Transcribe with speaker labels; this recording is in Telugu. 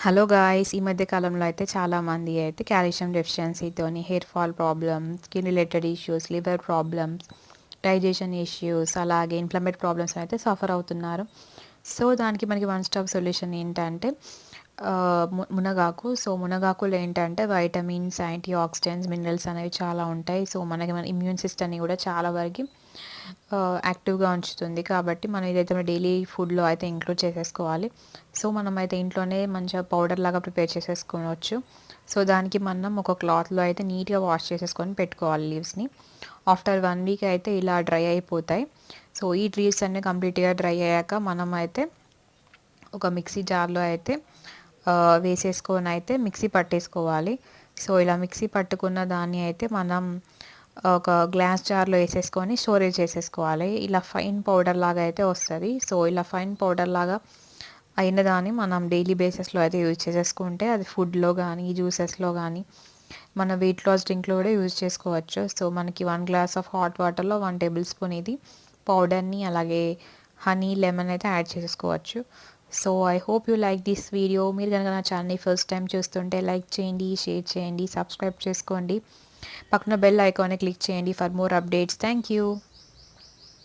Speaker 1: Hello guys! ఈ మధ్య కాలంలో అయితే చాలామంది అయితే కాల్షియం డెఫిషియన్సీతోని hair fall problem, skin related issues, liver problems, digestion issues, అలాగే ఇన్‌ఫ్లమేటరీ ప్రాబ్లమ్స్ అయితే సఫర్ అవుతున్నారు. సో, దానికి మనకి వన్ స్టాప్ సొల్యూషన్ ఏంటంటే మునగాకు. సో, మునగాకులో ఏంటంటే వైటమిన్స్, యాంటీ ఆక్సిడెంట్స్, మినరల్స్ అనేవి చాలా ఉంటాయి. సో, మన ఇమ్యూన్ సిస్టమ్‌ని కూడా చాలా వరకి యాక్టివ్‌గా ఉంచుతుంది. కాబట్టి మనం ఇదైతే మన డైలీ ఫుడ్‌లో అయితే ఇంక్లూడ్ చేసేసుకోవాలి. సో, మనమైతే ఇంట్లోనే మంచిగా పౌడర్ లాగా ప్రిపేర్ చేసేసుకోవచ్చు. సో, దానికి మనం ఒక క్లాత్‌లో అయితే నీట్‌గా వాష్ చేసేసుకొని పెట్టుకోవాలి లీవ్స్‌ని. ఆఫ్టర్ 1 వీక్ అయితే ఇలా డ్రై అయిపోతాయి. సో, ఈ లీవ్స్ అన్నీ కంప్లీట్‌గా డ్రై అయ్యాక మనమైతే ఒక మిక్సీ జార్‌లో అయితే వేసేసుకొని అయితే మిక్సీ పట్టేసుకోవాలి. సో, ఇలా మిక్సీ పట్టుకున్న దాన్ని అయితే మనం ఒక గ్లాస్ జార్‌లో ఏసేసుకొని స్టోరేజ్ చేసేసుకోవాలి. ఇలా ఫైన్ పౌడర్ లాగా అయితే వస్తది. సో, ఇలా ఫైన్ పౌడర్ లాగా అయిన దాన్ని మనం డైలీ బేసిస్‌లో అయితే యూజ్ చేసేసుకుంటే అది ఫుడ్‌లో గానీ, జ్యూసెస్‌లో గానీ, మన వెయిట్ లాస్ డ్రింక్‌లో కూడా యూజ్ చేసుకోవచ్చు. సో, మనకి 1 గ్లాస్ ఆఫ్ హాట్ వాటర్‌లో 1 టేబుల్ స్పూన్ ఇది పౌడర్‌ని అలాగే హనీ, లెమన్ అయితే యాడ్ చేసేసుకోవచ్చు. So, I hope you like this video. మీరు గనుక నా ఛానల్‌ని ఫస్ట్ టైమ్ చూస్తుంటే లైక్ చేయండి, షేర్ చేయండి, సబ్స్క్రైబ్ చేసుకోండి. పక్కన బెల్ ఐకాన్ని క్లిక్ చేయండి for more updates. Thank you.